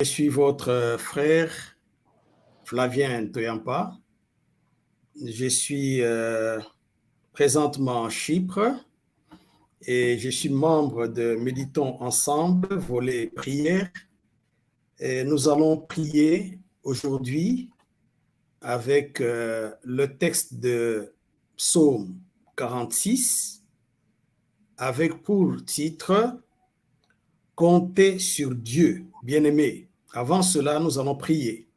Je suis votre frère Flavien Toyampa. Je suis présentement en Chypre et je suis membre de Méditons Ensemble, volet prière. Et nous allons prier aujourd'hui avec le texte de Psaume 46 avec pour titre « Comptez sur Dieu, bien-aimé ». Avant cela, nous allons prier.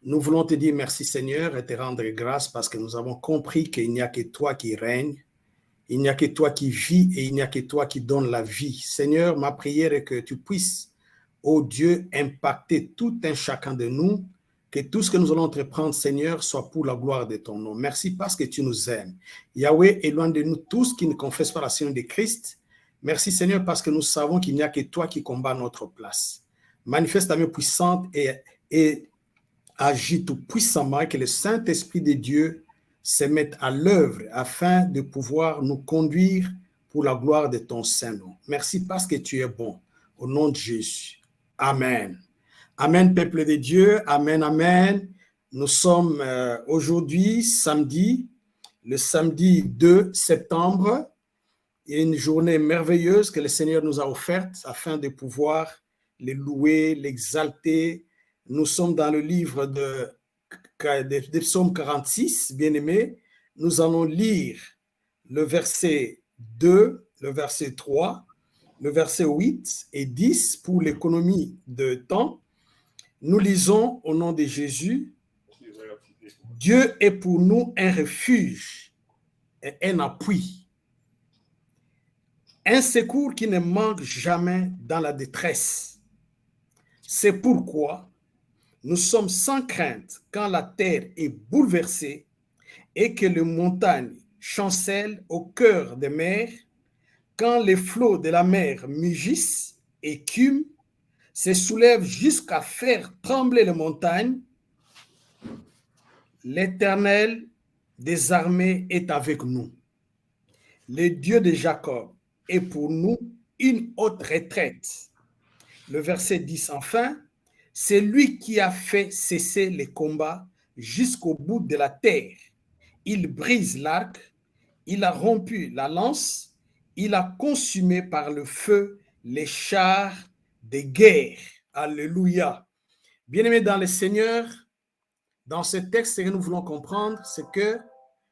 Nous voulons te dire merci Seigneur et te rendre grâce parce que nous avons compris qu'il n'y a que toi qui règnes, il n'y a que toi qui vis et il n'y a que toi qui donne la vie. Seigneur, ma prière est que tu puisses, ô Dieu, impacter tout un chacun de nous, que tout ce que nous allons entreprendre, Seigneur, soit pour la gloire de ton nom. Merci parce que tu nous aimes. Yahweh, éloigne de nous tous qui ne confessent pas la Seigneur de Christ. Merci Seigneur parce que nous savons qu'il n'y a que toi qui combats notre place. Manifeste ta main puissante et agis tout puissamment, que le Saint-Esprit de Dieu se mette à l'œuvre afin de pouvoir nous conduire pour la gloire de ton Saint-Nom. Merci parce que tu es bon. Au nom de Jésus. Amen. Amen, peuple de Dieu. Amen, amen. Nous sommes aujourd'hui samedi, le samedi 2 septembre. Il y a une journée merveilleuse que le Seigneur nous a offerte afin de pouvoir les louer, l'exalter. Nous sommes dans le livre de Psaume 46, bien-aimés. Nous allons lire le verset 2, le verset 3, le verset 8 et 10 pour l'économie de temps. Nous lisons au nom de Jésus. Dieu est pour nous un refuge et un appui, un secours qui ne manque jamais dans la détresse. C'est pourquoi nous sommes sans crainte quand la terre est bouleversée et que les montagnes chancellent au cœur des mers, quand les flots de la mer mugissent, écument, se soulèvent jusqu'à faire trembler les montagnes. L'Éternel des armées est avec nous. Le Dieu de Jacob est pour nous une haute retraite. Le verset 10 enfin, c'est lui qui a fait cesser les combats jusqu'au bout de la terre. Il brise l'arc, il a rompu la lance, il a consumé par le feu les chars de guerre. Alléluia. Bien-aimés dans le Seigneur, dans ce texte, ce que nous voulons comprendre, c'est que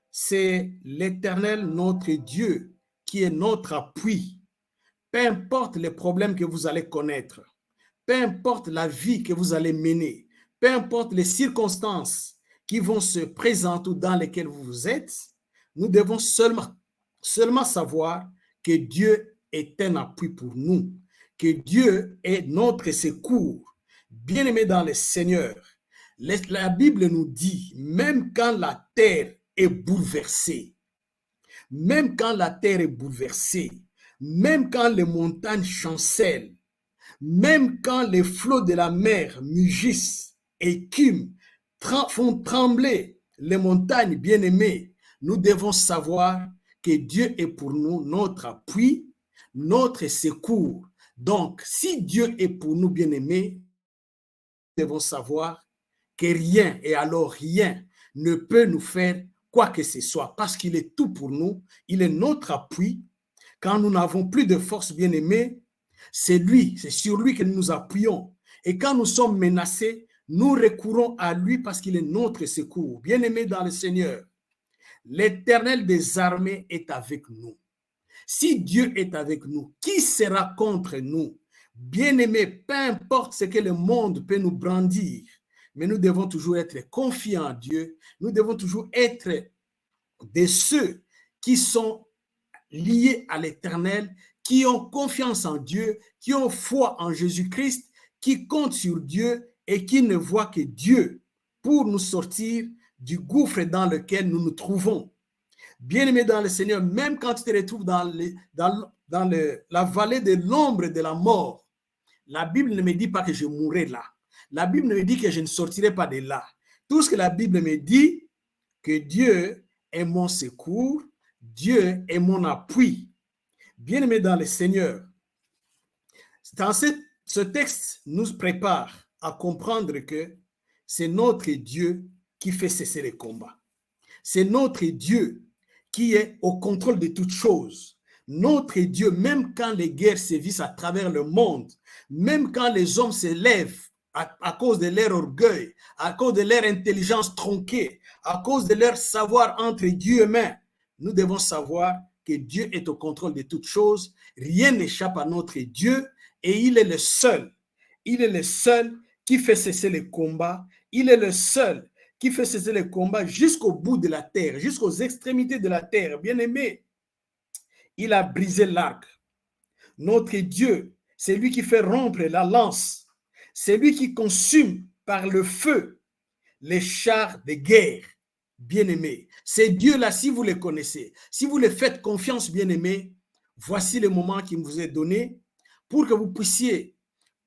c'est l'Éternel, notre Dieu, qui est notre appui. Peu importe les problèmes que vous allez connaître, peu importe la vie que vous allez mener, peu importe les circonstances qui vont se présenter ou dans lesquelles vous êtes, nous devons seulement savoir que Dieu est un appui pour nous, que Dieu est notre secours. Bien-aimés dans le Seigneur, la Bible nous dit, même quand la terre est bouleversée, même quand la terre est bouleversée, même quand les montagnes chancellent, même quand les flots de la mer mugissent, écument, font trembler les montagnes bien-aimées, nous devons savoir que Dieu est pour nous notre appui, notre secours. Donc, si Dieu est pour nous bien-aimés, nous devons savoir que rien, et alors rien, ne peut nous faire quoi que ce soit, parce qu'il est tout pour nous, il est notre appui. Quand nous n'avons plus de force bien-aimée, c'est sur lui que nous nous appuyons. Et quand nous sommes menacés, nous recourons à lui parce qu'il est notre secours. Bien-aimés dans le Seigneur, l'Éternel des armées est avec nous. Si Dieu est avec nous, qui sera contre nous? Bien-aimés, peu importe ce que le monde peut nous brandir, mais nous devons toujours être confiants en Dieu. Nous devons toujours être de ceux qui sont liés à l'Éternel, qui ont confiance en Dieu, qui ont foi en Jésus-Christ, qui comptent sur Dieu et qui ne voient que Dieu pour nous sortir du gouffre dans lequel nous nous trouvons. Bien-aimé dans le Seigneur, même quand tu te retrouves dans la vallée de l'ombre de la mort, la Bible ne me dit pas que je mourrai là. La Bible me dit que je ne sortirai pas de là. Tout ce que la Bible me dit, que Dieu est mon secours, Dieu est mon appui. Bien-aimé dans le Seigneur, dans Ce texte nous prépare à comprendre que c'est notre Dieu qui fait cesser les combats. C'est notre Dieu qui est au contrôle de toutes choses. Notre Dieu, même quand les guerres sévissent à travers le monde, même quand les hommes se lèvent à cause de leur orgueil, à cause de leur intelligence tronquée, à cause de leur savoir entre Dieu et main, nous devons savoir que Dieu est au contrôle de toutes choses. Rien n'échappe à notre Dieu et il est le seul. Il est le seul qui fait cesser les combats. Il est le seul qui fait cesser les combats jusqu'au bout de la terre, jusqu'aux extrémités de la terre. Bien-aimé, il a brisé l'arc. Notre Dieu, c'est lui qui fait rompre la lance. C'est lui qui consume par le feu les chars de guerre. Bien-aimé, ces dieux-là, si vous les connaissez, si vous les faites confiance, bien-aimé, voici le moment qui vous est donné pour que vous puissiez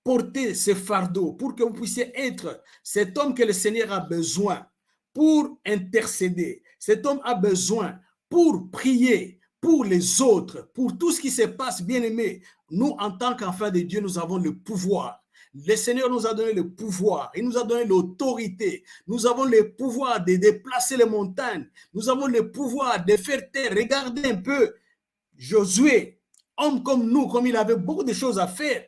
porter ce fardeau, pour que vous puissiez être cet homme que le Seigneur a besoin pour intercéder. Cet homme a besoin pour prier pour les autres, pour tout ce qui se passe, bien-aimé. Nous, en tant qu'enfants de Dieu, nous avons le pouvoir. Le Seigneur nous a donné le pouvoir, il nous a donné l'autorité. Nous avons le pouvoir de déplacer les montagnes. Nous avons le pouvoir de faire taire. Regardez un peu Josué, homme comme nous, comme il avait beaucoup de choses à faire.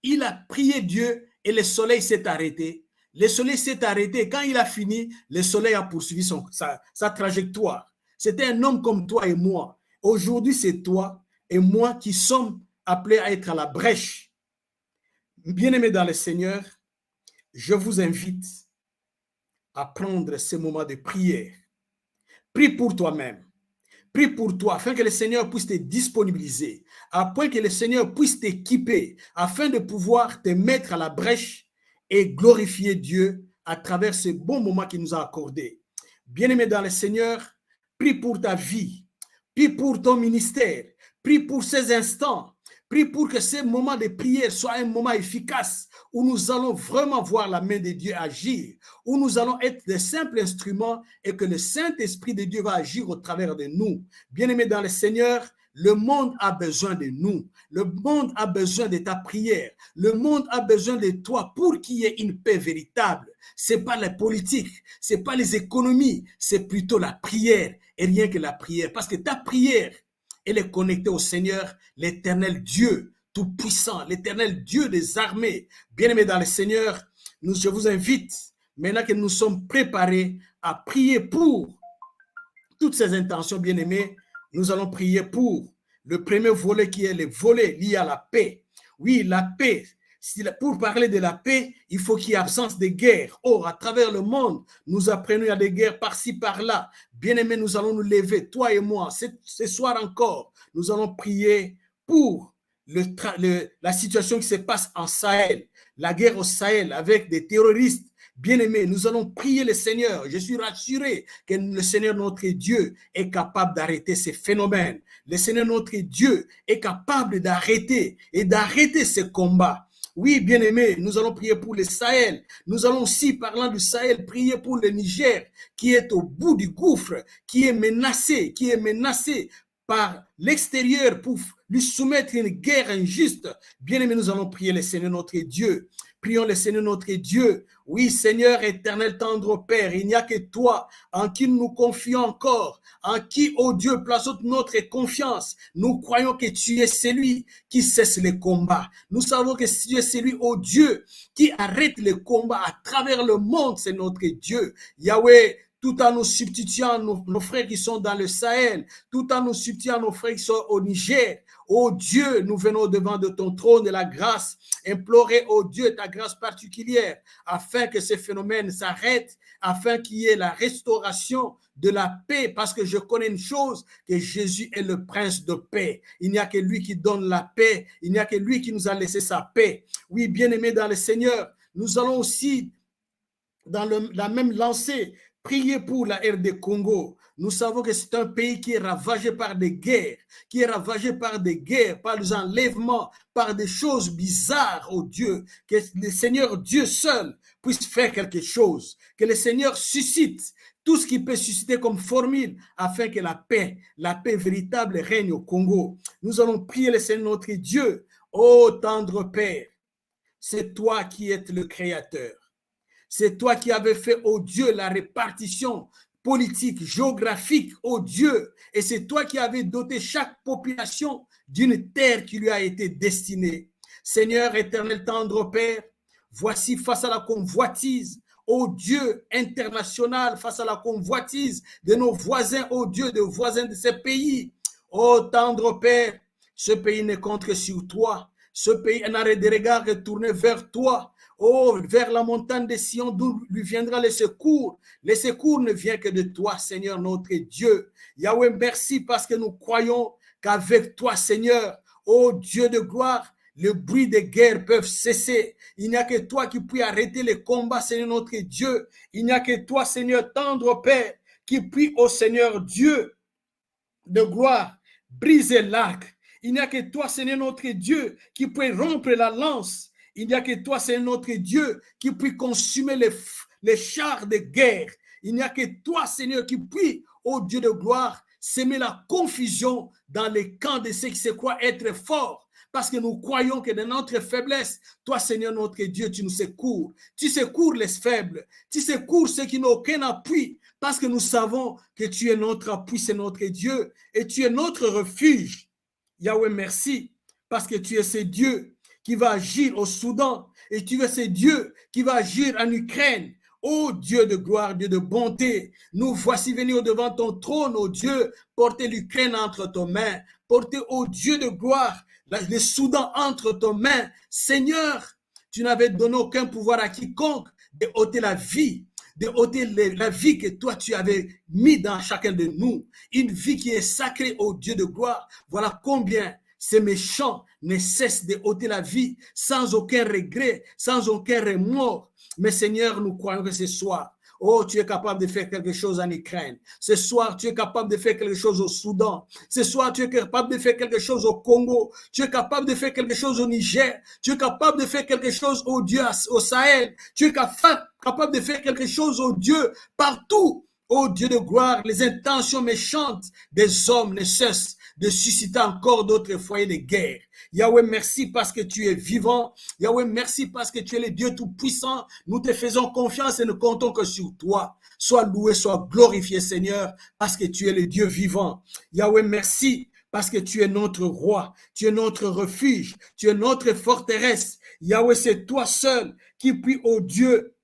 Il a prié Dieu et le soleil s'est arrêté. Le soleil s'est arrêté. Quand il a fini, le soleil a poursuivi sa trajectoire. C'était un homme comme toi et moi. Aujourd'hui, c'est toi et moi qui sommes appelés à être à la brèche. Bien-aimés dans le Seigneur, je vous invite à prendre ce moment de prière. Prie pour toi-même. Prie pour toi, afin que le Seigneur puisse te disponibiliser, afin que le Seigneur puisse t'équiper, afin de pouvoir te mettre à la brèche et glorifier Dieu à travers ce bon moment qu'il nous a accordé. Bien-aimé dans le Seigneur, prie pour ta vie, prie pour ton ministère, prie pour ces instants, prie pour que ce moment de prière soit un moment efficace où nous allons vraiment voir la main de Dieu agir, où nous allons être des simples instruments et que le Saint-Esprit de Dieu va agir au travers de nous. Bien-aimés dans le Seigneur, le monde a besoin de nous. Le monde a besoin de ta prière. Le monde a besoin de toi pour qu'il y ait une paix véritable. Ce n'est pas la politique, ce n'est pas les économies, c'est plutôt la prière et rien que la prière. Parce que ta prière, elle est connectée au Seigneur, l'éternel Dieu tout-puissant, l'éternel Dieu des armées. Bien-aimés dans le Seigneur, je vous invite, maintenant que nous sommes préparés à prier pour toutes ces intentions, bien-aimés, nous allons prier pour le premier volet qui est le volet lié à la paix. Oui, la paix. Pour parler de la paix, il faut qu'il y ait absence de guerre. Or, à travers le monde, nous apprenons à des guerres par-ci, par-là. Bien-aimés, nous allons nous lever, toi et moi, ce soir encore, nous allons prier pour la situation qui se passe en Sahel, la guerre au Sahel avec des terroristes. Bien-aimés, nous allons prier le Seigneur. Je suis rassuré que le Seigneur notre Dieu est capable d'arrêter ces phénomènes. Le Seigneur notre Dieu est capable d'arrêter ces combats. Oui, bien-aimés, nous allons prier pour le Sahel. Nous allons aussi, parlant du Sahel, prier pour le Niger, qui est au bout du gouffre, qui est menacé par l'extérieur pour lui soumettre une guerre injuste. Bien-aimés, nous allons prier le Seigneur notre Dieu. Prions le Seigneur notre Dieu. Oui, Seigneur éternel, tendre Père, il n'y a que toi en qui nous confions encore, en qui, ô Dieu, plaçons notre confiance. Nous croyons que tu es celui qui cesse les combats. Nous savons que tu es celui, ô Dieu, qui arrête les combats à travers le monde, c'est notre Dieu. Yahweh, tout en nous substituant nos frères qui sont dans le Sahel, tout en nous substituant nos frères qui sont au Niger. Oh Dieu, nous venons devant de ton trône de la grâce, implorer, oh Dieu, ta grâce particulière, afin que ces phénomènes s'arrêtent, afin qu'il y ait la restauration de la paix, parce que je connais une chose, que Jésus est le prince de paix. Il n'y a que lui qui donne la paix, il n'y a que lui qui nous a laissé sa paix. Oui, bien-aimés dans le Seigneur, nous allons aussi, dans la même lancée, prier pour la RD Congo. Nous savons que c'est un pays qui est ravagé par des guerres, par des enlèvements, par des choses bizarres, oh Dieu. Que le Seigneur Dieu seul puisse faire quelque chose. Que le Seigneur suscite tout ce qui peut susciter comme formule afin que la paix véritable règne au Congo. Nous allons prier le Seigneur notre Dieu, ô tendre Père. c'est toi qui es le créateur. C'est toi qui avais fait, oh Dieu, la répartition politique, géographique, oh Dieu. Et c'est toi qui avais doté chaque population d'une terre qui lui a été destinée. Seigneur éternel tendre Père, voici face à la convoitise, ô Dieu international, face à la convoitise de nos voisins, ô Dieu, de voisins de ces pays. Ô tendre Père, ce pays ne compte que sur toi. Ce pays, un arrêt de regard est tourné vers toi. Oh, vers la montagne de Sion, d'où lui viendra le secours. Le secours ne vient que de toi, Seigneur notre Dieu. Yahweh, merci parce que nous croyons qu'avec toi, Seigneur, oh Dieu de gloire, le bruit des guerres peuvent cesser. Il n'y a que toi qui puis arrêter les combats, Seigneur notre Dieu. Il n'y a que toi, Seigneur tendre Père, qui puis, ô Seigneur Dieu de gloire, briser l'arc. Il n'y a que toi, Seigneur notre Dieu, qui peut rompre la lance. Il n'y a que toi, Seigneur notre Dieu, qui peut consumer les chars de guerre. Il n'y a que toi, Seigneur, qui puis, ô Dieu de gloire, semer la confusion dans les camps de ceux qui se croient être forts. Parce que nous croyons que dans notre faiblesse, toi, Seigneur notre Dieu, tu nous secours. Tu secours les faibles. Tu secours ceux qui n'ont aucun appui. Parce que nous savons que tu es notre appui, c'est notre Dieu. Et tu es notre refuge. Yahweh, merci. Parce que tu es ce Dieu qui va agir au Soudan. Et tu es ce Dieu qui va agir en Ukraine. Ô Dieu de gloire, Dieu de bonté, nous voici venir devant ton trône, ô Dieu, porter l'Ukraine entre tes mains, porter, ô Dieu de gloire, le Soudan entre tes mains. Seigneur, tu n'avais donné aucun pouvoir à quiconque de ôter la vie, de ôter la vie que toi tu avais mis dans chacun de nous, une vie qui est sacrée, ô Dieu de gloire. Voilà combien ces méchants ne cessent de ôter la vie sans aucun regret, sans aucun remords. Mais Seigneur, nous croyons que ce soir, oh, tu es capable de faire quelque chose en Ukraine. Ce soir, tu es capable de faire quelque chose au Soudan. Ce soir, tu es capable de faire quelque chose au Congo. Tu es capable de faire quelque chose au Niger. Tu es capable de faire quelque chose, oh Dieu, au Sahel. Tu es capable de faire quelque chose, oh Dieu, partout. Oh Dieu de gloire, les intentions méchantes des hommes ne cessent de susciter encore d'autres foyers de guerre. Yahweh, merci parce que tu es vivant. Yahweh, merci parce que tu es le Dieu tout-puissant. Nous te faisons confiance et ne comptons que sur toi. Sois loué, sois glorifié, Seigneur, parce que tu es le Dieu vivant. Yahweh, merci parce que tu es notre roi, tu es notre refuge, tu es notre forteresse. Yahweh, c'est toi seul qui puis, ô Dieu,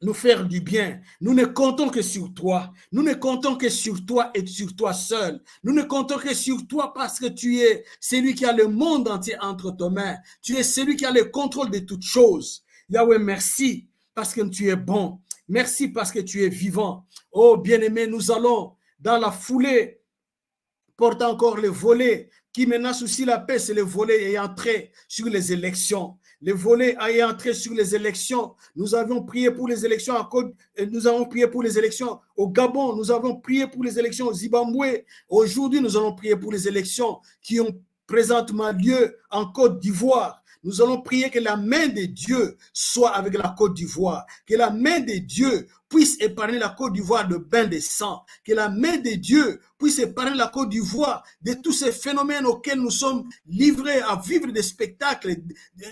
nous faire du bien. Nous ne comptons que sur toi. Nous ne comptons que sur toi et sur toi seul. Nous ne comptons que sur toi parce que tu es celui qui a le monde entier entre tes mains. Tu es celui qui a le contrôle de toutes choses. Yahweh, merci parce que tu es bon. Merci parce que tu es vivant. Oh bien-aimé, nous allons dans la foulée porter encore le volet qui menace aussi la paix, c'est le volet ayant trait sur les élections. Le volet ayant trait sur les élections, nous avons prié pour les élections en Côte, nous avons prié pour les élections au Gabon, nous avons prié pour les élections au Zimbabwe. Aujourd'hui, nous allons prier pour les élections qui ont présentement lieu en Côte d'Ivoire. Nous allons prier que la main de Dieu soit avec la Côte d'Ivoire, que la main de Dieu puisse épargner la Côte d'Ivoire de bain de sang, que la main de Dieu puisse épargner la Côte d'Ivoire de tous ces phénomènes auxquels nous sommes livrés à vivre des spectacles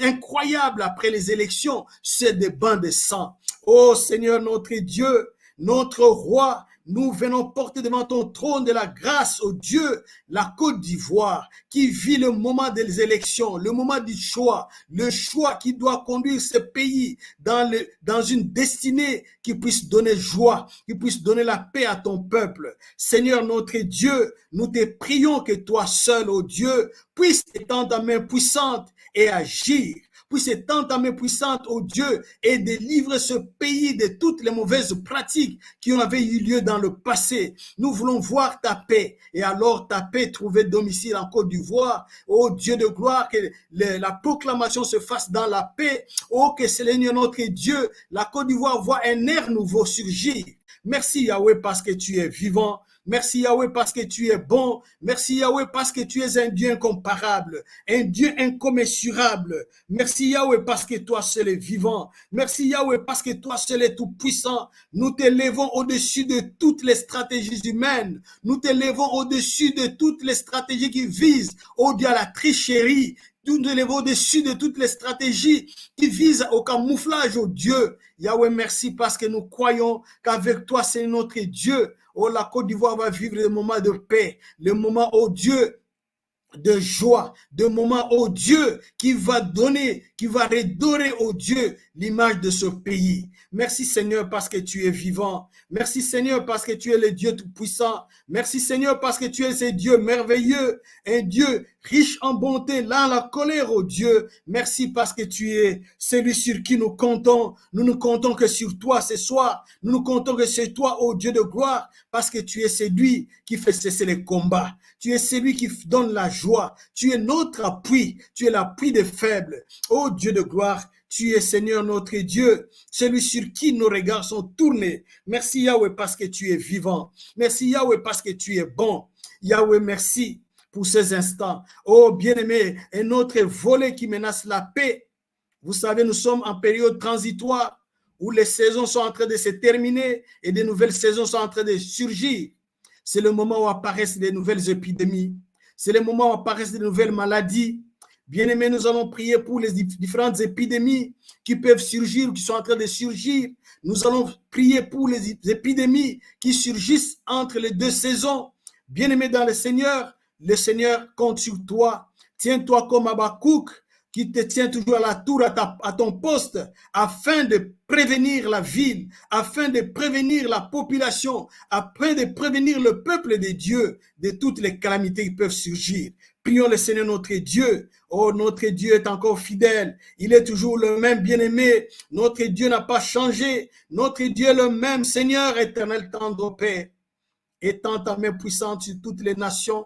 incroyables après les élections, c'est des bains de sang. Oh Seigneur notre Dieu, notre roi, nous venons porter devant ton trône de la grâce, au Dieu, la Côte d'Ivoire, qui vit le moment des élections, le moment du choix, le choix qui doit conduire ce pays dans une destinée qui puisse donner joie, qui puisse donner la paix à ton peuple. Seigneur notre Dieu, nous te prions que toi seul, ô Dieu, puisses étendre ta main puissante et agir. Puisse étendre ta main puissante, ô Dieu, et délivrer ce pays de toutes les mauvaises pratiques qui avaient eu lieu dans le passé. Nous voulons voir ta paix, et alors ta paix trouver domicile en Côte d'Ivoire. Ô Dieu de gloire, que la proclamation se fasse dans la paix. Oh, que Seigneur notre Dieu, la Côte d'Ivoire voit un air nouveau surgir. Merci Yahweh parce que tu es vivant. Merci Yahweh parce que tu es bon. Merci Yahweh parce que tu es un Dieu incomparable, un Dieu incommensurable. Merci Yahweh parce que toi seul es vivant. Merci Yahweh parce que toi seul es tout puissant. Nous te levons au-dessus de toutes les stratégies humaines. Nous te levons au-dessus de toutes les stratégies qui visent, oh Dieu, à la tricherie, nous nous élevons au-dessus de toutes les stratégies qui visent au camouflage, oh Dieu. Yahweh, merci parce que nous croyons qu'avec toi, c'est notre Dieu. Oh, la Côte d'Ivoire va vivre le moment de paix, le moment, oh Dieu, de joie, de moments, oh Dieu, qui va donner, qui va redorer, oh Dieu, l'image de ce pays. Merci Seigneur parce que tu es vivant. Merci Seigneur parce que tu es le Dieu tout-puissant. Merci Seigneur parce que tu es ce Dieu merveilleux, un Dieu riche en bonté, là la colère, oh Dieu. Merci parce que tu es celui sur qui nous comptons. Nous ne comptons que sur toi ce soir. Nous ne comptons que sur toi, oh Dieu de gloire, parce que tu es celui qui fait cesser les combats. Tu es celui qui donne la joie. Tu es notre appui. Tu es l'appui des faibles. Oh Dieu de gloire, tu es Seigneur notre Dieu, celui sur qui nos regards sont tournés. Merci Yahweh parce que tu es vivant. Merci Yahweh parce que tu es bon. Yahweh, merci pour ces instants. Oh bien-aimé, un autre volet qui menace la paix. Vous savez, nous sommes en période transitoire où les saisons sont en train de se terminer et de nouvelles saisons sont en train de surgir. C'est le moment où apparaissent des nouvelles épidémies. C'est le moment où apparaissent des nouvelles maladies. Bien-aimés, nous allons prier pour les différentes épidémies qui peuvent surgir ou qui sont en train de surgir. Nous allons prier pour les épidémies qui surgissent entre les deux saisons. Bien-aimés dans le Seigneur compte sur toi. Tiens-toi comme Habakkuk, qui te tient toujours à la tour, à ton poste, afin de prévenir la ville, afin de prévenir la population, afin de prévenir le peuple de Dieu de toutes les calamités qui peuvent surgir. Prions le Seigneur notre Dieu. Oh, notre Dieu est encore fidèle. Il est toujours le même bien-aimé. Notre Dieu n'a pas changé. Notre Dieu est le même Seigneur éternel, tendre Père. Étends ta main puissante sur toutes les nations,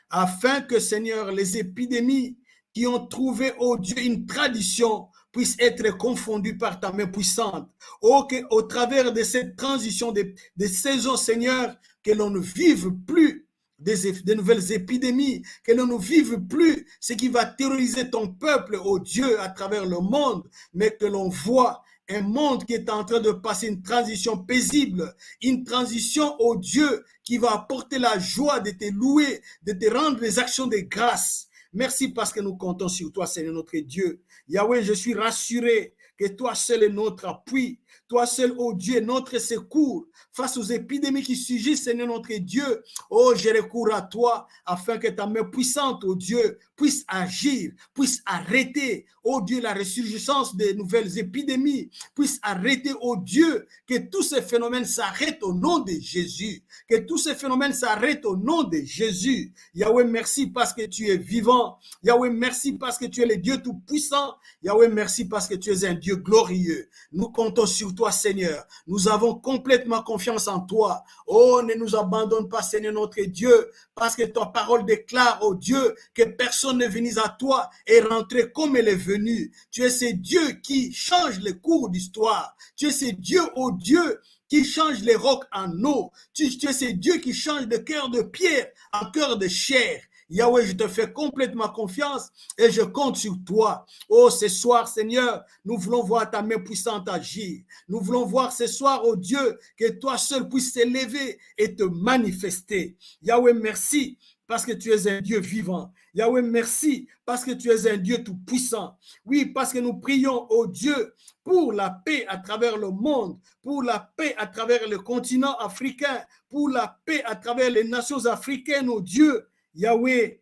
afin que, Seigneur, les épidémies qui ont trouvé, oh Dieu, une tradition puissent être confondues par ta main puissante. Oh, qu'au travers de cette transition des saisons, Seigneur, que l'on ne vive plus des nouvelles épidémies, que l'on ne vive plus ce qui va terroriser ton peuple, oh Dieu, à travers le monde, mais que l'on voit un monde qui est en train de passer une transition paisible, une transition, oh Dieu, qui va apporter la joie de te louer, de te rendre les actions de grâce. Merci parce que nous comptons sur toi, Seigneur notre Dieu. Yahweh, je suis rassuré que toi seul est notre appui. Toi seul, oh Dieu, notre secours face aux épidémies qui surgissent, Seigneur notre Dieu. Oh, je recours à toi afin que ta main puissante, oh Dieu, puisse agir, puisse arrêter, oh Dieu, la ressurgence des nouvelles épidémies, puisse arrêter, oh Dieu, que tous ces phénomènes s'arrêtent au nom de Jésus, que tous ces phénomènes s'arrêtent au nom de Jésus. Yahweh, merci parce que tu es vivant. Yahweh, merci parce que tu es le Dieu tout-puissant. Yahweh, merci parce que tu es un Dieu glorieux. Nous comptons sur toi, Seigneur. Nous avons complètement confiance en toi. Oh, ne nous abandonne pas, Seigneur notre Dieu, parce que ta parole déclare, oh Dieu, que personne ne venise à toi et rentre comme elle est venue. Tu es ce Dieu qui change le cours d'histoire. Tu es ce Dieu, oh Dieu, qui change les rocs en eau. Tu es ce Dieu qui change de cœur de pierre en cœur de chair. Yahweh, je te fais complètement confiance et je compte sur toi. Oh, ce soir, Seigneur, nous voulons voir ta main puissante agir. Nous voulons voir ce soir, oh Dieu, que toi seul puisses s'élever et te manifester. Yahweh, merci parce que tu es un Dieu vivant. Yahweh, merci parce que tu es un Dieu tout-puissant. Oui, parce que nous prions, oh Dieu, pour la paix à travers le monde, pour la paix à travers le continent africain, pour la paix à travers les nations africaines, oh Dieu. Yahweh,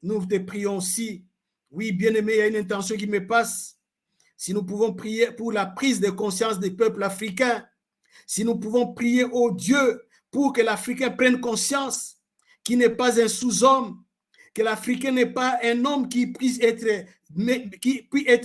nous te prions aussi. Oui, bien-aimé, il y a une intention qui me passe. Si nous pouvons prier pour la prise de conscience des peuples africains, si nous pouvons prier au Dieu pour que l'Africain prenne conscience qu'il n'est pas un sous-homme, que l'Africain n'est pas un homme qui puisse être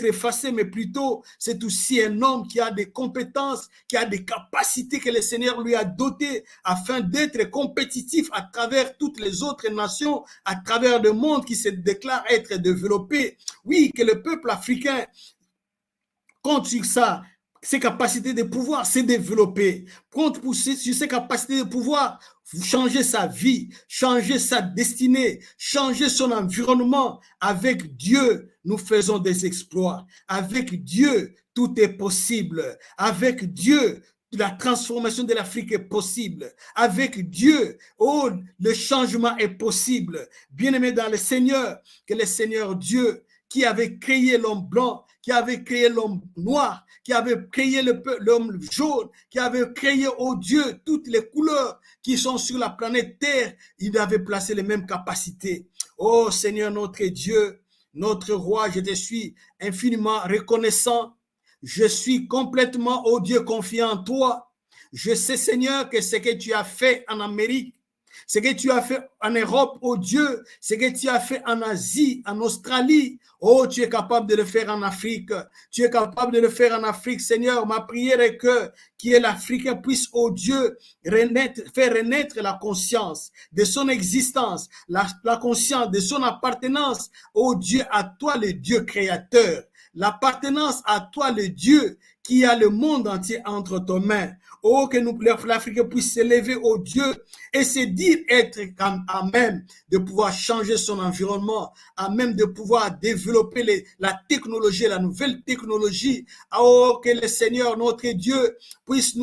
effacé, mais plutôt c'est aussi un homme qui a des compétences, qui a des capacités que le Seigneur lui a dotées afin d'être compétitif à travers toutes les autres nations, à travers le monde qui se déclare être développé. Oui, que le peuple africain compte sur ça, ses capacités de pouvoir se développer, compte sur ses capacités de pouvoir changer sa vie, changer sa destinée, changer son environnement. Avec Dieu, nous faisons des exploits. Avec Dieu, tout est possible. Avec Dieu, la transformation de l'Afrique est possible. Avec Dieu, oh, le changement est possible. Bien-aimé dans le Seigneur, que le Seigneur Dieu, qui avait créé l'homme blanc, qui avait créé l'homme noir, qui avait créé l'homme jaune, qui avait créé, oh Dieu, toutes les couleurs qui sont sur la planète Terre, il avait placé les mêmes capacités. Oh Seigneur notre Dieu, notre roi, je te suis infiniment reconnaissant. Je suis complètement, oh Dieu, confiant en toi. Je sais, Seigneur, que ce que tu as fait en Amérique, ce que tu as fait en Europe, oh Dieu, ce que tu as fait en Asie, en Australie, oh, tu es capable de le faire en Afrique. Tu es capable de le faire en Afrique, Seigneur. Ma prière est que l'Africain puisse, oh Dieu, faire renaître la conscience de son existence, la conscience de son appartenance, oh Dieu, à toi, le Dieu créateur. L'appartenance à toi, le Dieu, qui a le monde entier entre tes mains. Oh, que l'Afrique puisse s'élever au Dieu et se dire être à même de pouvoir changer son environnement, à même de pouvoir développer la technologie, la nouvelle technologie. Oh, que le Seigneur, notre Dieu, puisse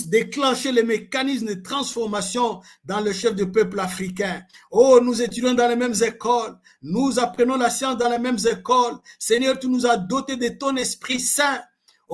déclencher les mécanismes de transformation dans le chef du peuple africain. Oh, nous étudions dans les mêmes écoles, nous apprenons la science dans les mêmes écoles. Seigneur, tu nous as dotés de ton Esprit Saint.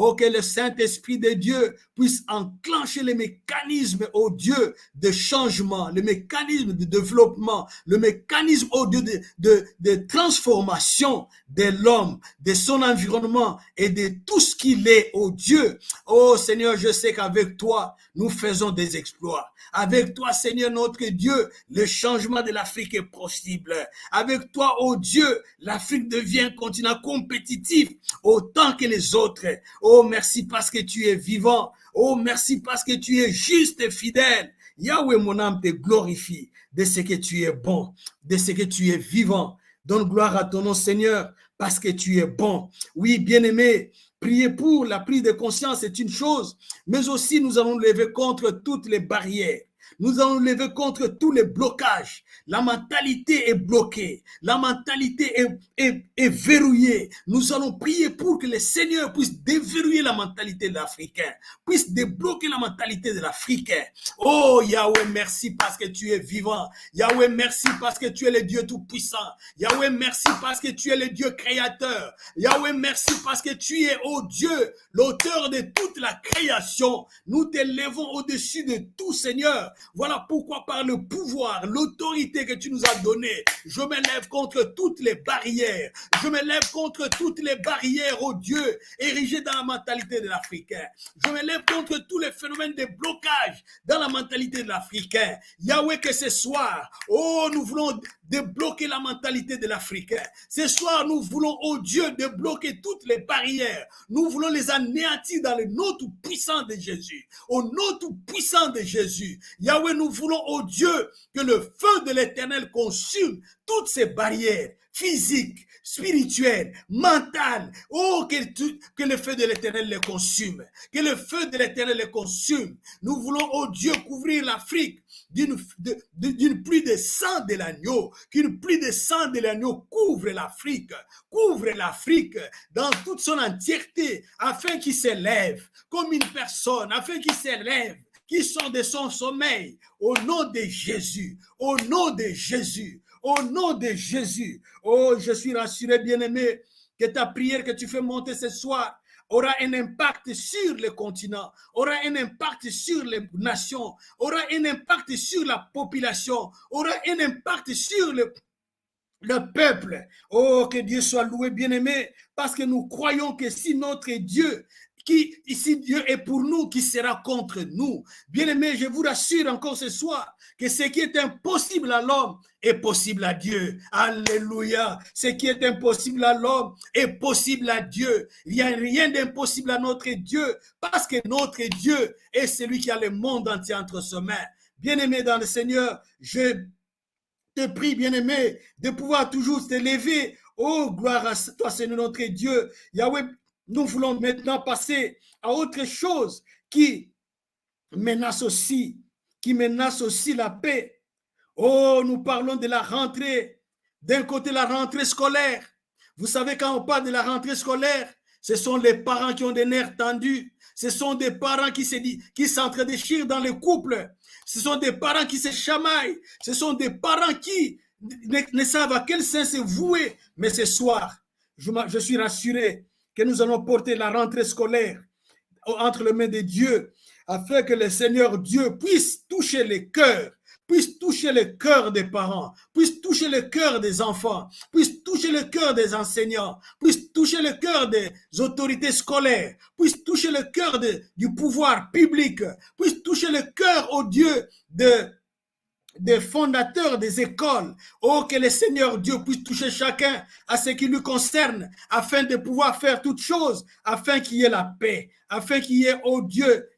Oh, que le Saint-Esprit de Dieu puisse enclencher les mécanismes, oh Dieu, de changement, le mécanisme de développement, le mécanisme, oh Dieu, de transformation de l'homme, de son environnement et de tout ce qu'il est, oh Dieu. Oh Seigneur, je sais qu'avec toi, nous faisons des exploits. Avec toi, Seigneur notre Dieu, le changement de l'Afrique est possible. Avec toi, oh Dieu, l'Afrique devient un continent compétitif autant que les autres. Oh, merci parce que tu es vivant. Oh, merci parce que tu es juste et fidèle. Yahweh, mon âme te glorifie de ce que tu es bon, de ce que tu es vivant. Donne gloire à ton nom, Seigneur, parce que tu es bon. Oui, bien-aimé, prier pour la prise de conscience est une chose, mais aussi nous allons lever contre toutes les barrières. Nous allons lever contre tous les blocages. La mentalité est bloquée. La mentalité est verrouillée. Nous allons prier pour que le Seigneur puisse déverrouiller la mentalité de l'Africain, puisse débloquer la mentalité de l'Africain. Oh Yahweh, merci parce que tu es vivant. Yahweh, merci parce que tu es le Dieu Tout-Puissant. Yahweh, merci parce que tu es le Dieu créateur. Yahweh, merci parce que tu es, oh Dieu, l'auteur de toute la création. Nous t'élevons au-dessus de tout, Seigneur. Voilà pourquoi par le pouvoir, l'autorité que tu nous as donnée, je m'élève contre toutes les barrières. Je m'élève contre toutes les barrières, oh Dieu, érigées dans la mentalité de l'Africain. Je m'élève contre tous les phénomènes de blocage dans la mentalité de l'Africain. Yahweh, que ce soir, oh, nous voulons débloquer la mentalité de l'Africain. Ce soir, nous voulons, oh Dieu, débloquer toutes les barrières. Nous voulons les anéantir dans le nom tout-puissant de Jésus. Au nom tout-puissant de Jésus. Yahweh, nous voulons, oh Dieu, que le feu de l'Éternel consume toutes ces barrières physiques, spirituelles, mentales. Oh, que le feu de l'Éternel les consume. Que le feu de l'Éternel les consume. Nous voulons, oh Dieu, couvrir l'Afrique d'une pluie de sang de l'agneau, qu'une pluie de sang de l'agneau couvre l'Afrique dans toute son entièreté, afin qu'il s'élève comme une personne, afin qu'il s'élève, qui sont de son sommeil, au nom de Jésus, au nom de Jésus, au nom de Jésus. Oh, je suis rassuré, bien-aimé, que ta prière que tu fais monter ce soir aura un impact sur le continent, aura un impact sur les nations, aura un impact sur la population, aura un impact sur le peuple. Oh, que Dieu soit loué, bien-aimé, parce que nous croyons que si notre Dieu, ici Dieu est pour nous, qui sera contre nous. Bien-aimé, je vous rassure encore ce soir que ce qui est impossible à l'homme est possible à Dieu. Alléluia. Ce qui est impossible à l'homme est possible à Dieu. Il n'y a rien d'impossible à notre Dieu, parce que notre Dieu est celui qui a le monde entier entre ses mains. Bien-aimé dans le Seigneur, je te prie, bien-aimé, de pouvoir toujours te lever. Oh, gloire à toi, Seigneur notre Dieu. Yahweh, nous voulons maintenant passer à autre chose qui menace aussi la paix. Oh, nous parlons de la rentrée. D'un côté, la rentrée scolaire. Vous savez, quand on parle de la rentrée scolaire, ce sont les parents qui ont des nerfs tendus. Ce sont des parents qui s'entredéchirent dans le couple. Ce sont des parents qui se chamaillent. Ce sont des parents qui ne savent à quel sens se vouer. Mais ce soir, je suis rassuré que nous allons porter la rentrée scolaire entre les mains de Dieu, afin que le Seigneur Dieu puisse toucher les cœurs, puisse toucher le cœur des parents, puisse toucher le cœur des enfants, puisse toucher le cœur des enseignants, puisse toucher le cœur des autorités scolaires, puisse toucher le cœur du pouvoir public, puisse toucher le cœur, au Dieu, des fondateurs des écoles. Oh, que le Seigneur Dieu puisse toucher chacun à ce qui lui concerne, afin de pouvoir faire toutes choses, afin qu'il y ait la paix, afin qu'il y ait, oh Dieu,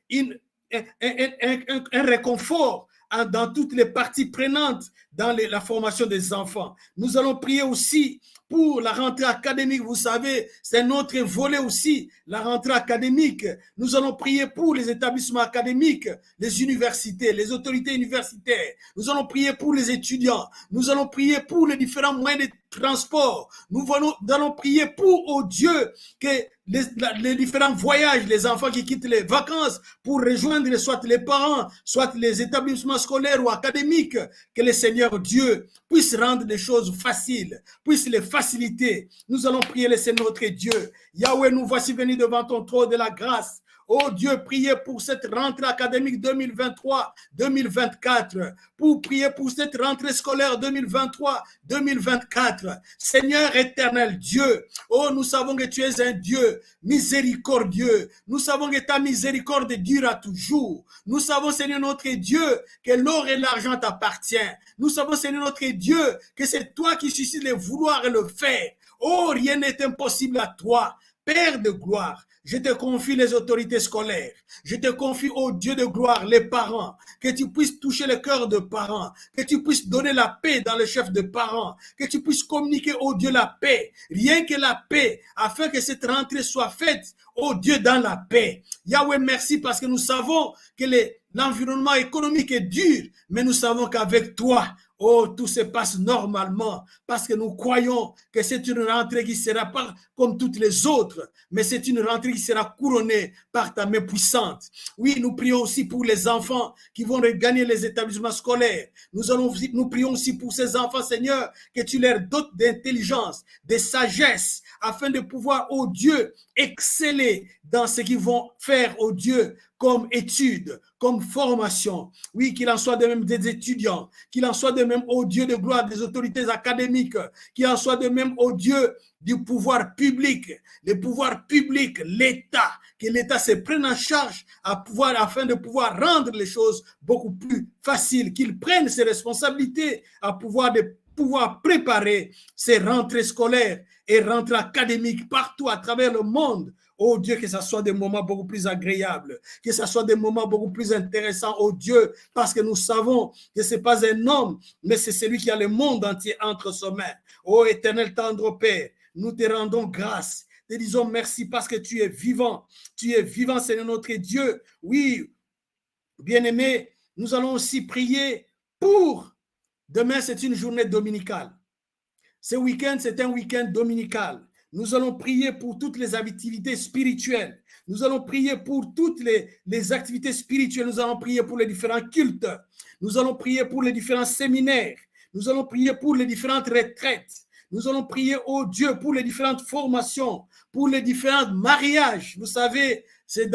un réconfort dans toutes les parties prenantes dans la formation des enfants. Nous allons prier aussi pour la rentrée académique. Vous savez, c'est notre volet aussi, la rentrée académique. Nous allons prier pour les établissements académiques, les universités, les autorités universitaires. Nous allons prier pour les étudiants. Nous allons prier pour les différents moyens de transport. Nous allons prier pour, oh Dieu, que les différents voyages, les enfants qui quittent les vacances pour rejoindre soit les parents, soit les établissements scolaires ou académiques, que le Seigneur Dieu puisse rendre les choses faciles, puisse les faciliter. Nous allons prier le Seigneur notre Dieu. Yahweh, nous voici venus devant ton trône de la grâce. Oh Dieu, priez pour cette rentrée académique 2023-2024, pour prier pour cette rentrée scolaire 2023-2024. Seigneur éternel Dieu, oh, nous savons que tu es un Dieu miséricordieux. Nous savons que ta miséricorde durera toujours. Nous savons, Seigneur notre Dieu, que l'or et l'argent t'appartiennent. Nous savons, Seigneur notre Dieu, que c'est toi qui suscites le vouloir et le faire. Oh, rien n'est impossible à toi, Père de gloire. Je te confie les autorités scolaires. Je te confie, oh Dieu de gloire, les parents. Que tu puisses toucher le cœur de parents. Que tu puisses donner la paix dans le chef de parents. Que tu puisses communiquer, oh Dieu, la paix. Rien que la paix, afin que cette rentrée soit faite, oh Dieu, dans la paix. Yahweh, merci parce que nous savons que l'environnement économique est dur, mais nous savons qu'avec toi, oh, tout se passe normalement parce que nous croyons que c'est une rentrée qui sera pas comme toutes les autres, mais c'est une rentrée qui sera couronnée par ta main puissante. Oui, nous prions aussi pour les enfants qui vont regagner les établissements scolaires. Nous prions aussi pour ces enfants, Seigneur, que tu leur dotes d'intelligence, de sagesse, afin de pouvoir, oh Dieu, exceller dans ce qu'ils vont faire, oh Dieu, comme études, comme formation. Oui, qu'il en soit de même des étudiants, qu'il en soit de même, ô Dieu de gloire, des autorités académiques, qu'il en soit de même, ô Dieu, du pouvoir public, le pouvoir public, l'État, que l'État se prenne en charge afin de pouvoir rendre les choses beaucoup plus faciles, qu'il prenne ses responsabilités à pouvoir préparer ces rentrées scolaires et rentrées académiques partout à travers le monde. Oh Dieu, que ce soit des moments beaucoup plus agréables, que ce soit des moments beaucoup plus intéressants, oh Dieu, parce que nous savons que ce n'est pas un homme, mais c'est celui qui a le monde entier entre ses mains. Oh éternel tendre Père, nous te rendons grâce, te disons merci parce que tu es vivant, Seigneur notre Dieu. Oui, bien-aimé, nous allons aussi prier pour, demain c'est une journée dominicale. Ce week-end, c'est un week-end dominical. Nous allons prier pour toutes les activités spirituelles. Nous allons prier pour toutes les activités spirituelles. Nous allons prier pour les différents cultes. Nous allons prier pour les différents séminaires. Nous allons prier pour les différentes retraites. Nous allons prier, oh Dieu, pour les différentes formations, pour les différents mariages. Vous savez, ce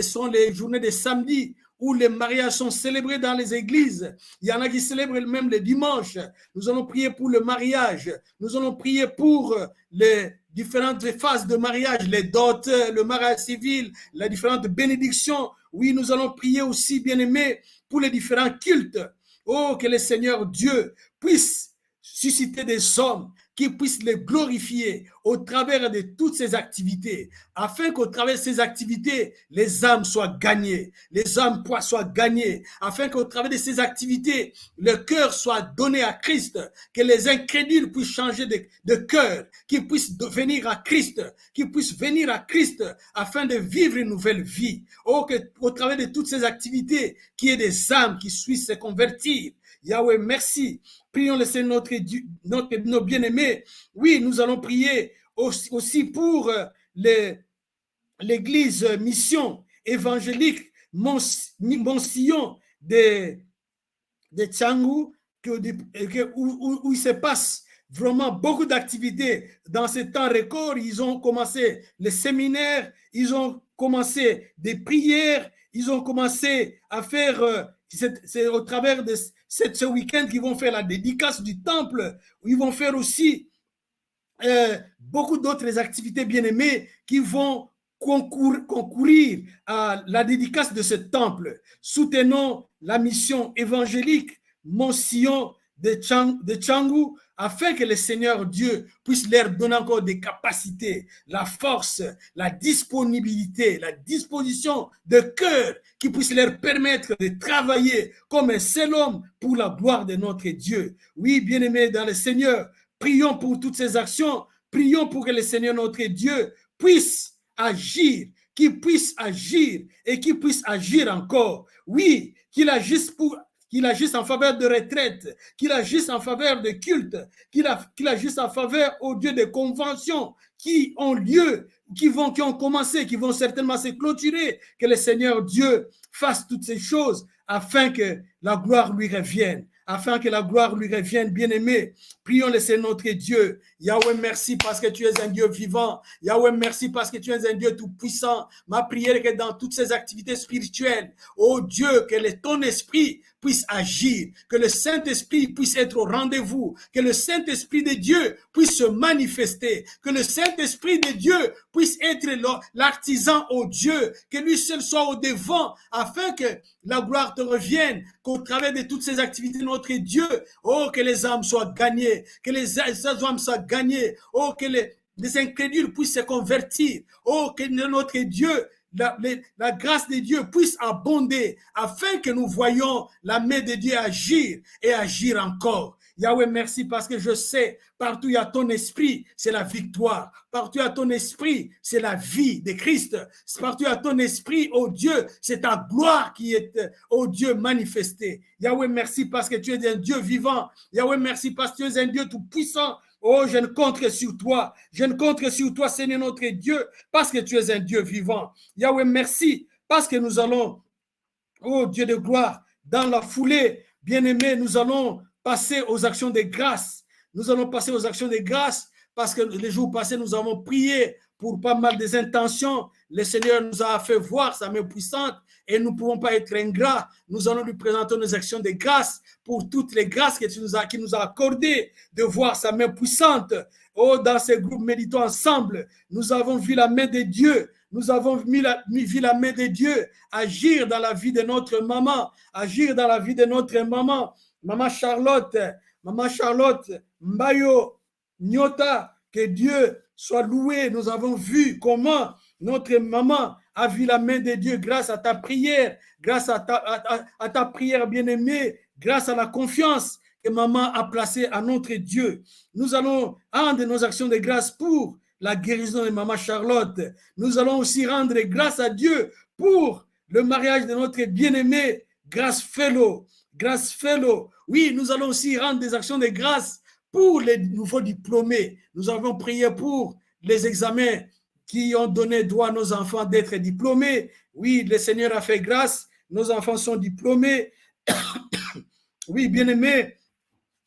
sont les journées de samedi où les mariages sont célébrés dans les églises. Il y en a qui célèbrent même le dimanche. Nous allons prier pour le mariage. Nous allons prier pour les différentes phases de mariage, les dots, le mariage civil, les différentes bénédictions. Oui, nous allons prier aussi, bien-aimés, pour les différents cultes. Oh, que le Seigneur Dieu puisse susciter des hommes qui puissent les glorifier au travers de toutes ces activités, afin qu'au travers de ces activités, les âmes soient gagnées, les âmes soient gagnées, afin qu'au travers de ces activités, le cœur soit donné à Christ, que les incrédules puissent changer de cœur, qu'ils puissent venir à Christ, afin de vivre une nouvelle vie. Oh, qu'au travers de toutes ces activités, qu'il y ait des âmes qui puissent se convertir. Yahweh, merci. Prions le Seigneur nos bien-aimés. Oui, nous allons prier aussi pour l'église mission évangélique Monsillon de Tchangou où il se passe vraiment beaucoup d'activités dans ce temps record. Ils ont commencé les séminaires, ils ont commencé des prières, ils ont commencé à faire, c'est au travers de ce week-end qu'ils vont faire la dédicace du temple, où ils vont faire aussi beaucoup d'autres activités bien-aimées qui vont concourir à la dédicace de ce temple. Soutenons la mission évangélique Monsillon de Tchangou afin que le Seigneur Dieu puisse leur donner encore des capacités, la force, la disponibilité, la disposition de cœur qui puisse leur permettre de travailler comme un seul homme pour la gloire de notre Dieu. Oui, bien-aimés dans le Seigneur, prions pour toutes ces actions, prions pour que le Seigneur notre Dieu puisse agir, qu'il puisse agir et qu'il puisse agir encore. Oui, qu'il agisse en faveur de retraite, qu'il agisse en faveur de culte, qu'il agisse en faveur au Dieu des conventions qui ont lieu, qui ont commencé, qui vont certainement se clôturer, que le Seigneur Dieu fasse toutes ces choses afin que la gloire lui revienne. Afin que la gloire lui revienne, bien-aimé. Prions le Seigneur notre Dieu. Yahweh, merci parce que tu es un Dieu vivant. Yahweh, merci parce que tu es un Dieu tout-puissant. Ma prière est que dans toutes ces activités spirituelles, oh Dieu, que ton esprit puisse agir, que le Saint-Esprit puisse être au rendez-vous, que le Saint-Esprit de Dieu puisse se manifester, que le Saint-Esprit de Dieu puisse être l'artisan, oh Dieu, que lui seul soit au devant, afin que la gloire te revienne, qu'au travers de toutes ces activités, notre Dieu, oh, que les âmes soient gagnées, que les âmes soient gagnées, oh, que les incrédules puissent se convertir, oh, que notre Dieu, la grâce de Dieu puisse abonder afin que nous voyions la main de Dieu agir et agir encore. Yahweh, merci parce que je sais, partout il y a ton esprit, c'est la victoire. Partout il y a ton esprit, c'est la vie de Christ. Partout il y a ton esprit, oh Dieu, c'est ta gloire qui est, oh Dieu, manifestée. Yahweh, merci parce que tu es un Dieu vivant. Yahweh, merci parce que tu es un Dieu tout puissant. Oh, je ne compte que sur toi. Je ne compte que sur toi, Seigneur notre Dieu, parce que tu es un Dieu vivant. Yahweh, merci parce que nous allons, oh Dieu de gloire, dans la foulée, bien-aimé, nous allons passer aux actions de grâce. Nous allons passer aux actions de grâce parce que les jours passés, nous avons prié pour pas mal des intentions. Le Seigneur nous a fait voir sa main puissante et nous ne pouvons pas être ingrats. Nous allons lui présenter nos actions de grâce pour toutes les grâces qu'il nous a accordées de voir sa main puissante. Oh, dans ces groupes méditons ensemble, nous avons vu la main de Dieu. Nous avons vu la main de Dieu agir dans la vie de notre maman, agir dans la vie de notre maman, Maman Charlotte, Mbayo, Nyota, que Dieu soit loué. Nous avons vu comment notre maman a vu la main de Dieu grâce à ta prière, grâce à ta prière bien-aimée, grâce à la confiance que maman a placée à notre Dieu. Nous allons rendre nos actions de grâce pour la guérison de maman Charlotte. Nous allons aussi rendre grâce à Dieu pour le mariage de notre bien-aimé Grâce Fellow. Grâce Fellow. Oui, nous allons aussi rendre des actions de grâce pour les nouveaux diplômés. Nous avons prié pour les examens qui ont donné droit à nos enfants d'être diplômés. Oui, le Seigneur a fait grâce. Nos enfants sont diplômés. Oui, bien-aimés,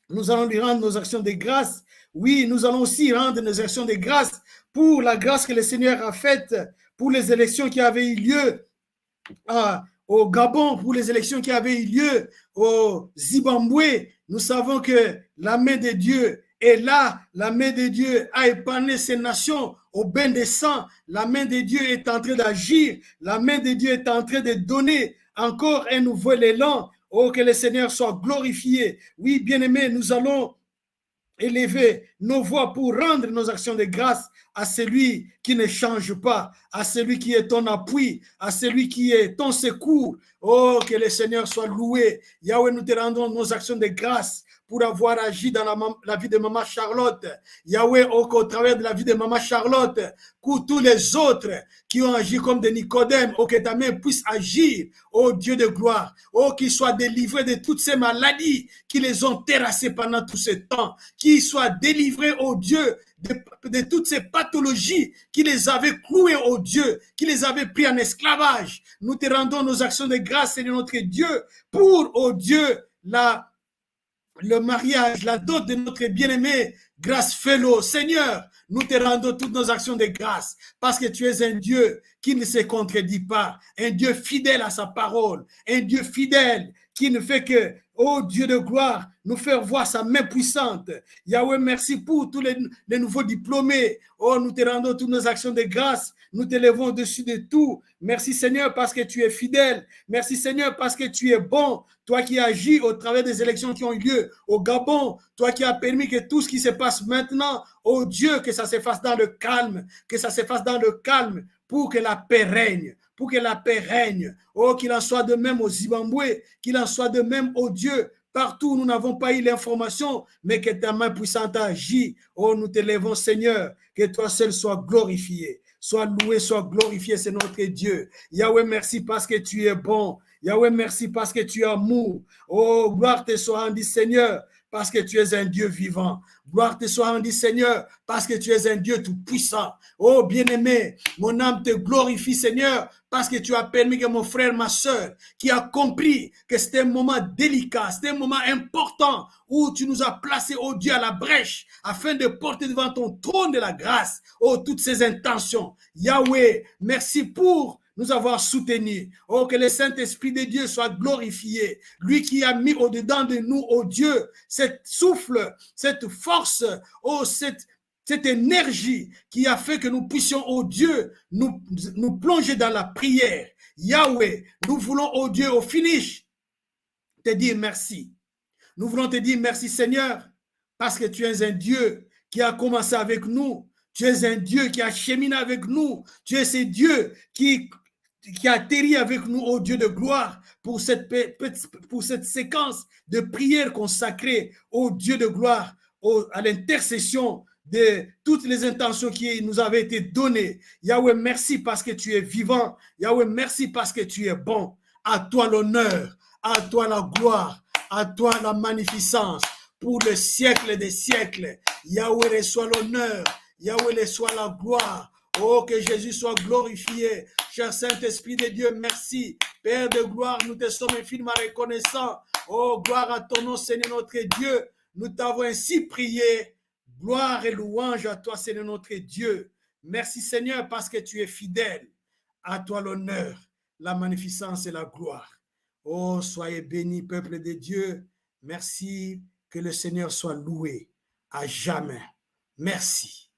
nous allons lui rendre nos actions de grâce. Oui, nous allons aussi rendre nos actions de grâce pour la grâce que le Seigneur a faite pour les élections qui avaient eu lieu au Gabon, pour les élections qui avaient eu lieu au Zimbabwe. Nous savons que la main de Dieu est là. La main de Dieu a épargné ces nations au bain de sang. La main de Dieu est en train d'agir. La main de Dieu est en train de donner encore un nouvel élan. Oh, que le Seigneur soit glorifié. Oui, bien-aimés, nous allons élever nos voix pour rendre nos actions de grâce à celui qui ne change pas, à celui qui est ton appui, à celui qui est ton secours. Oh, que le Seigneur soit loué. Yahweh, nous te rendons nos actions de grâce pour avoir agi dans la vie de maman Charlotte. Yahweh, au travers de la vie de maman Charlotte, pour tous les autres qui ont agi comme des Nicodèmes, que ta main puisse agir, oh Dieu de gloire, qu'ils soient délivrés de toutes ces maladies qui les ont terrassés pendant tout ce temps, qu'ils soient délivrés, oh Dieu, de toutes ces pathologies qui les avaient cloués, oh Dieu, qui les avaient pris en esclavage. Nous te rendons nos actions de grâce, Seigneur notre Dieu, pour, oh Dieu, le mariage, la dot de notre bien-aimé Grâce Fellow. Seigneur, nous te rendons toutes nos actions de grâce parce que tu es un Dieu qui ne se contredit pas, un Dieu fidèle à sa parole, un Dieu fidèle qui ne fait que, oh Dieu de gloire, nous faire voir sa main puissante. Yahweh, merci pour tous les nouveaux diplômés. Oh, nous te rendons toutes nos actions de grâce. Nous te levons au-dessus de tout. Merci Seigneur parce que tu es fidèle. Merci Seigneur parce que tu es bon. Toi qui agis au travers des élections qui ont eu lieu au Gabon. Toi qui as permis que tout ce qui se passe maintenant, oh Dieu, que ça se fasse dans le calme. Que ça se fasse dans le calme pour que la paix règne. Pour que la paix règne. Oh, qu'il en soit de même au Zimbabwe. Qu'il en soit de même, oh Dieu, partout où nous n'avons pas eu l'information, mais que ta main puissante agit. Oh, nous te levons, Seigneur, que toi seul sois glorifié. Sois loué, sois glorifié, c'est notre Dieu. Yahweh, merci parce que tu es bon. Yahweh, merci parce que tu es amour. Oh, gloire te soit rendue, Seigneur, parce que tu es un Dieu vivant. Gloire te soit rendue, Seigneur, parce que tu es un Dieu tout-puissant. Oh, bien-aimé, mon âme te glorifie, Seigneur, parce que tu as permis que mon frère, ma soeur, qui a compris que c'était un moment délicat, c'était un moment important où tu nous as placés, oh Dieu, à la brèche, afin de porter devant ton trône de la grâce, oh, toutes ces intentions. Yahweh, merci pour nous avoir soutenus. Oh, que le Saint-Esprit de Dieu soit glorifié. Lui qui a mis au-dedans de nous, oh Dieu, cette souffle, cette force, oh, cette énergie qui a fait que nous puissions, oh Dieu, nous plonger dans la prière. Yahweh, nous voulons, oh Dieu, au finish, te dire merci. Nous voulons te dire merci, Seigneur, parce que tu es un Dieu qui a commencé avec nous. Tu es un Dieu qui a cheminé avec nous. Tu es ce Dieu qui atterrit avec nous, oh Dieu de gloire, pour cette séquence de prière consacrée, oh Dieu de gloire, à l'intercession de toutes les intentions qui nous avaient été données. Yahweh, merci parce que tu es vivant. Yahweh, merci parce que tu es bon. À toi l'honneur, à toi la gloire, à toi la magnificence pour le siècle des siècles. Yahweh, reçois l'honneur. Yahweh, reçois la gloire. Oh, que Jésus soit glorifié. Cher Saint-Esprit de Dieu, merci. Père de gloire, nous te sommes infiniment reconnaissants. Oh, gloire à ton nom, Seigneur notre Dieu. Nous t'avons ainsi prié. Gloire et louange à toi, Seigneur notre Dieu. Merci, Seigneur, parce que tu es fidèle. À toi l'honneur, la magnificence et la gloire. Oh, soyez bénis, peuple de Dieu. Merci, que le Seigneur soit loué à jamais. Merci.